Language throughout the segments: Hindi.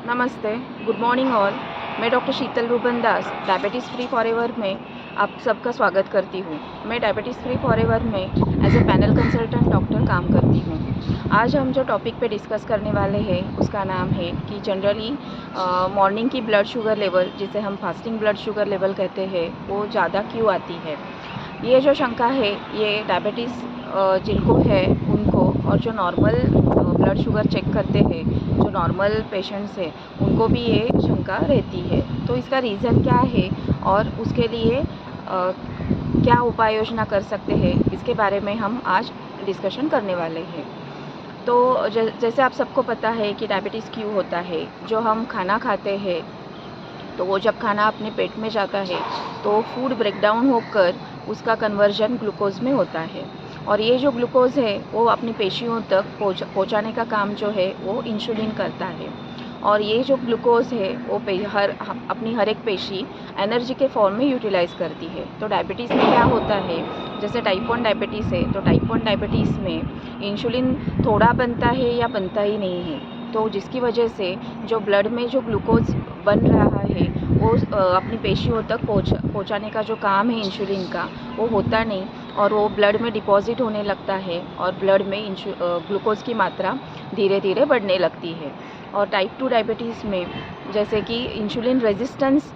नमस्ते, गुड मॉर्निंग ऑल। मैं doctor Sheetal Ruban Das diabetes free forever में आप सबका स्वागत करती हूँ। मैं डायबिटीज़ फ्री फॉरएवर में as a panel consultant doctor काम करती हूँ। आज हम जो टॉपिक पे डिस्कस करने वाले हैं उसका नाम है कि जनरली मॉर्निंग की ब्लड शुगर लेवल, जिसे हम फास्टिंग ब्लड शुगर लेवल कहते हैं, वो ज़्यादा क्यों आती है। ये जो शंका है ये डायबिटीज़ जिनको है उनको, और जो नॉर्मल ब्लड शुगर चेक करते हैं, जो नॉर्मल पेशेंट्स हैं, उनको भी ये शंका रहती है। तो इसका रीज़न क्या है और उसके लिए क्या उपाय योजना कर सकते हैं, इसके बारे में हम आज डिस्कशन करने वाले हैं। तो जैसे आप सबको पता है कि डायबिटीज़ क्यों होता है। जो हम खाना खाते हैं तो वो जब खाना अपने पेट में जाता है तो फूड ब्रेकडाउन होकर उसका कन्वर्जन ग्लूकोज में होता है, और ये जो ग्लूकोज है वो अपनी पेशियों तक पहुँचाने का काम जो है वो इंसुलिन करता है। और ये जो ग्लूकोज है वो अपनी हर एक पेशी एनर्जी के फॉर्म में यूटिलाइज़ करती है। तो डायबिटीज़ में क्या होता है, जैसे टाइप 1 डायबिटीज़ है तो टाइप 1 डायबिटीज़ में इंसुलिन थोड़ा बनता है या बनता ही नहीं है, तो जिसकी वजह से जो ब्लड में जो ग्लूकोज बन रहा है वो अपनी पेशियों तक पहुँचाने का जो काम है इंसुलिन का, वो होता नहीं, और वो ब्लड में डिपॉजिट होने लगता है और ब्लड में ग्लूकोज की मात्रा धीरे धीरे बढ़ने लगती है। और टाइप 2 डायबिटीज़ में जैसे कि इंसुलिन रेजिस्टेंस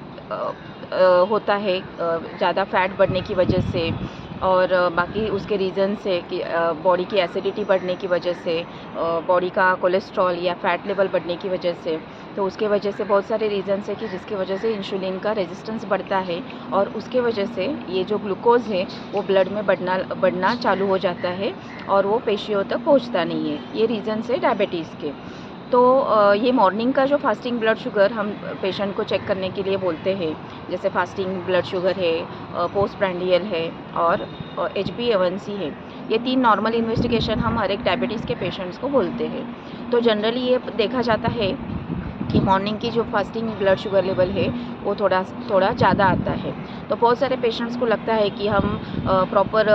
होता है ज़्यादा फैट बढ़ने की वजह से, और बाकी उसके रीज़न से कि बॉडी की एसिडिटी बढ़ने की वजह से, बॉडी का कोलेस्ट्रॉल या फैट लेवल बढ़ने की वजह से। तो उसके वजह से बहुत सारे रीज़न्स है कि जिसकी वजह से इंसुलिन का रेजिस्टेंस बढ़ता है, और उसके वजह से ये जो ग्लूकोज है वो ब्लड में बढ़ना चालू हो जाता है और वो पेशियों तक पहुंचता नहीं है। ये रीज़न्स है डायबिटीज़ के। तो ये मॉर्निंग का जो फास्टिंग ब्लड शुगर हम पेशेंट को चेक करने के लिए बोलते हैं, जैसे फास्टिंग ब्लड शुगर है, पोस्ट प्रैंडियल है और HbA1c है। ये 3 नॉर्मल इन्वेस्टिगेशन हम हर एक डायबिटीज़ के पेशेंट्स को बोलते हैं। तो जनरली ये देखा जाता है कि मॉर्निंग की जो फास्टिंग ब्लड शुगर लेवल है वो थोड़ा ज़्यादा आता है। तो बहुत सारे पेशेंट्स को लगता है कि हम प्रॉपर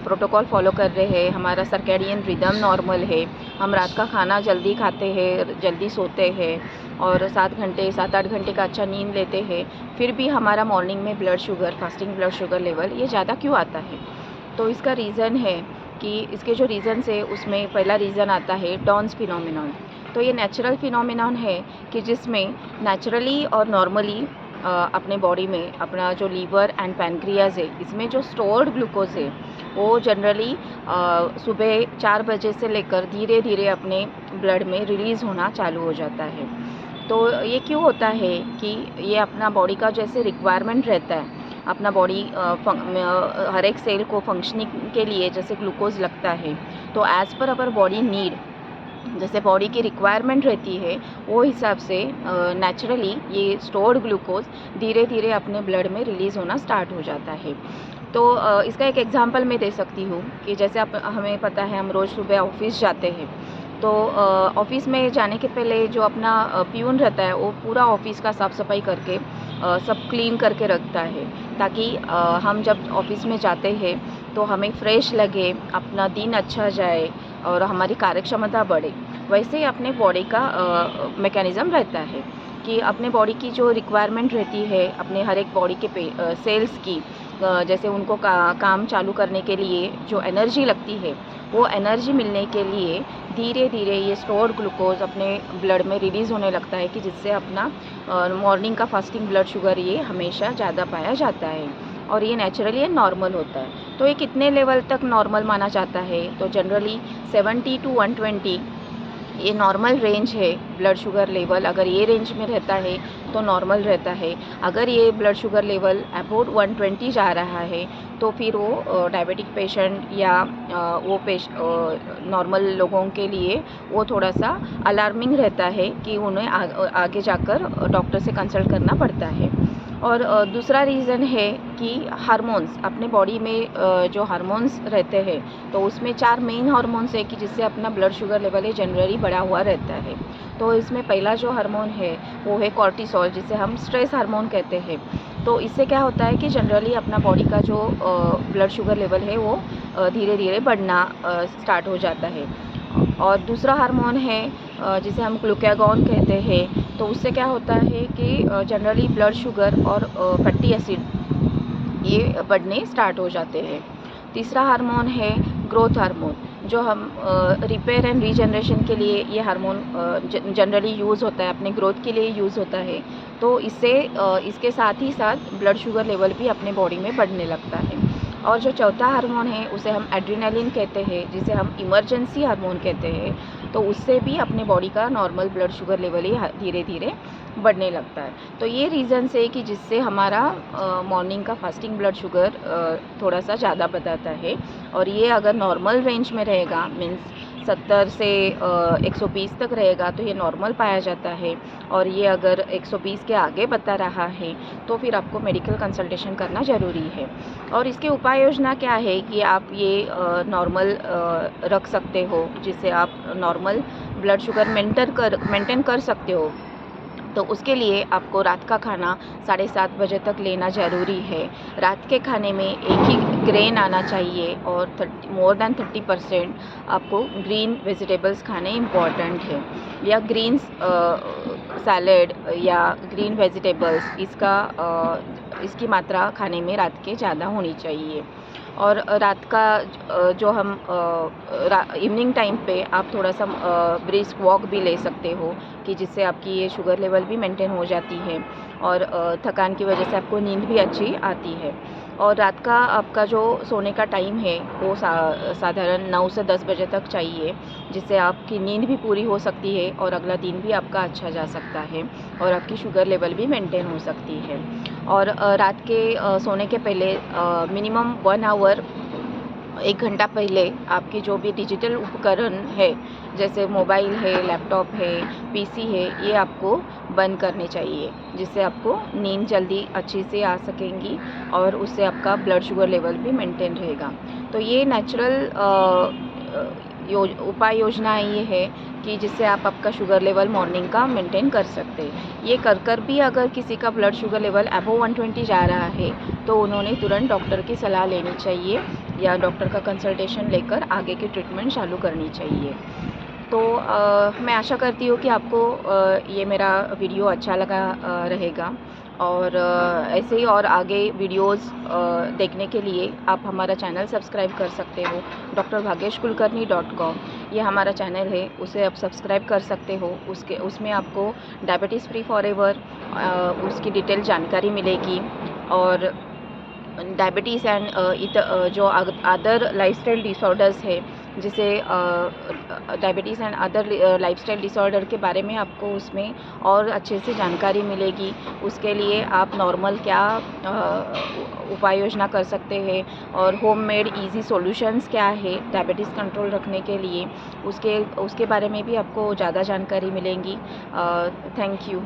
प्रोटोकॉल फॉलो कर रहे हैं, हमारा सर्कैडियन रिदम नॉर्मल है, हम रात का खाना जल्दी खाते हैं, जल्दी सोते हैं और 7-8 घंटे का अच्छा नींद लेते हैं, फिर भी हमारा मॉर्निंग में blood sugar, fasting blood sugar level ये ज़्यादा क्यों आता है। तो इसका रीज़न है कि इसके जो रीज़न्स है उसमें पहला रीज़न आता है डॉन्स फिनोमिनॉन। तो ये नेचुरल फिनोमिनॉन है कि जिसमें नेचुरली और नॉर्मली अपने बॉडी में अपना जो लीवर एंड पैनक्रियाज है, इसमें जो स्टोर्ड ग्लूकोज है वो जनरली सुबह 4 बजे से लेकर धीरे धीरे अपने ब्लड में रिलीज़ होना चालू हो जाता है। तो ये क्यों होता है कि ये अपना बॉडी का जैसे रिक्वायरमेंट रहता है, अपना बॉडी हर एक सेल को फंक्शनिंग के लिए जैसे ग्लूकोज लगता है, तो as per our body need, जैसे बॉडी की रिक्वायरमेंट रहती है वो हिसाब से नेचुरली ये स्टोर्ड ग्लूकोज धीरे धीरे अपने ब्लड में रिलीज़ होना स्टार्ट हो जाता है। तो इसका एक एग्जांपल मैं दे सकती हूँ कि जैसे हमें पता है हम रोज़ सुबह ऑफिस जाते हैं, तो ऑफिस में जाने के पहले जो अपना पियून रहता है वो पूरा ऑफिस का साफ़ सफाई करके सब क्लीन करके रखता है, ताकि हम जब ऑफिस में जाते हैं तो हमें फ्रेश लगे, अपना दिन अच्छा जाए और हमारी कार्यक्षमता बढ़े। वैसे ही अपने बॉडी का मैकेनिज़्म रहता है कि अपने बॉडी की जो रिक्वायरमेंट रहती है अपने हर एक बॉडी के सेल्स की, जैसे उनको काम चालू करने के लिए जो एनर्जी लगती है, वो एनर्जी मिलने के लिए धीरे धीरे ये स्टोर्ड ग्लूकोज अपने ब्लड में रिलीज़ होने लगता है कि जिससे अपना मॉर्निंग का फास्टिंग ब्लड शुगर ये हमेशा ज़्यादा पाया जाता है, और ये नेचुरली नॉर्मल होता है। तो ये कितने लेवल तक नॉर्मल माना जाता है, तो जनरली 70 to 120 ये नॉर्मल रेंज है ब्लड शुगर लेवल। अगर ये रेंज में रहता है तो नॉर्मल रहता है। अगर ये ब्लड शुगर लेवल अबाउट 120 जा रहा है तो फिर वो डायबिटिक पेशेंट या वो नॉर्मल लोगों के लिए वो थोड़ा सा अलार्मिंग रहता है कि उन्हें आगे जाकर डॉक्टर से कंसल्ट करना पड़ता है। और दूसरा रीज़न है कि हार्मोन्स, अपने बॉडी में जो हार्मोन्स रहते हैं तो उसमें 4 मेन हार्मोन्स है कि जिससे अपना ब्लड शुगर लेवल है जनरली बढ़ा हुआ रहता है। तो इसमें पहला जो हार्मोन है वो है कॉर्टिसोल, जिसे हम स्ट्रेस हार्मोन कहते हैं। तो इससे क्या होता है कि जनरली अपना बॉडी का जो ब्लड शुगर लेवल है वो धीरे धीरे बढ़ना स्टार्ट हो जाता है। और दूसरा हार्मोन है जिसे हम ग्लूकागॉन कहते हैं, तो उससे क्या होता है कि जनरली ब्लड शुगर और फैटी एसिड ये बढ़ने स्टार्ट हो जाते हैं। तीसरा हार्मोन है ग्रोथ हार्मोन, जो हम रिपेयर एंड रीजनरेशन के लिए ये हार्मोन जनरली यूज़ होता है, अपने ग्रोथ के लिए यूज़ होता है। तो इससे इसके साथ ही साथ ब्लड शुगर लेवल भी अपने बॉडी में बढ़ने लगता है। और जो चौथा हार्मोन है उसे हम एड्रेनालिन कहते हैं, जिसे हम इमरजेंसी हार्मोन कहते हैं। तो उससे भी अपने बॉडी का नॉर्मल ब्लड शुगर लेवल ही धीरे धीरे बढ़ने लगता है। तो ये रीज़न्स है कि जिससे हमारा मॉर्निंग का फास्टिंग ब्लड शुगर थोड़ा सा ज़्यादा बताता है। और ये अगर नॉर्मल रेंज में रहेगा, मीन्स 70 से 120 तक रहेगा, तो ये नॉर्मल पाया जाता है। और ये अगर 120 के आगे बता रहा है तो फिर आपको मेडिकल कंसल्टेशन करना ज़रूरी है। और इसके उपाय योजना क्या है कि आप ये नॉर्मल रख सकते हो, जिससे आप नॉर्मल ब्लड शुगर मेंटेन कर सकते हो। तो उसके लिए आपको रात का खाना 7:30 बजे तक लेना ज़रूरी है। रात के खाने में एक ही ग्रेन आना चाहिए और मोर दैन 30% आपको ग्रीन वेजिटेबल्स खाने इम्पॉर्टेंट है। या ग्रीन्स सैलेड या ग्रीन वेजिटेबल्स इसकी मात्रा खाने में रात के ज़्यादा होनी चाहिए। और रात का जो हम इवनिंग टाइम पे आप थोड़ा सा ब्रिस्क वॉक भी ले सकते हो, कि जिससे आपकी ये शुगर लेवल भी मेंटेन हो जाती है और थकान की वजह से आपको नींद भी अच्छी आती है। और रात का आपका जो सोने का टाइम है वो साधारण 9 से 10 बजे तक चाहिए, जिससे आपकी नींद भी पूरी हो सकती है और अगला दिन भी आपका अच्छा जा सकता है और आपकी शुगर लेवल भी मेंटेन हो सकती है। और रात के सोने के पहले मिनिमम 1 आवर 1 घंटा पहले आपके जो भी डिजिटल उपकरण है, जैसे मोबाइल है, लैपटॉप है, पीसी है, ये आपको बंद करने चाहिए, जिससे आपको नींद जल्दी अच्छे से आ सकेंगी और उससे आपका ब्लड शुगर लेवल भी मेंटेन रहेगा। तो ये नेचुरल उपाय योजना ये है कि जिससे आप आपका शुगर लेवल मॉर्निंग का मेंटेन कर सकते हैं। ये कर भी अगर किसी का ब्लड शुगर लेवल अबव 120 जा रहा है तो उन्होंने तुरंत डॉक्टर की सलाह लेनी चाहिए या डॉक्टर का कंसल्टेशन लेकर आगे की ट्रीटमेंट चालू करनी चाहिए। तो मैं आशा करती हूँ कि आपको ये मेरा वीडियो अच्छा लगा रहेगा। और ऐसे ही और आगे वीडियोस देखने के लिए आप हमारा चैनल सब्सक्राइब कर सकते हो। drभाग्येशकुलकर्णी.com ये हमारा चैनल है, उसे आप सब्सक्राइब कर सकते हो। उसमें आपको डायबिटीज़ फ्री फॉरएवर उसकी डिटेल जानकारी मिलेगी। और डायबिटीज़ एंड जो अदर लाइफस्टाइल डिसऑर्डर्स है, जिसे diabetes and other lifestyle disorder के बारे में आपको उसमें और अच्छे से जानकारी मिलेगी। उसके लिए आप नॉर्मल क्या उपाय योजना कर सकते हैं और होममेड इजी सॉल्यूशंस क्या है डायबिटीज़ कंट्रोल रखने के लिए, उसके बारे में भी आपको ज़्यादा जानकारी मिलेंगी। Thank you.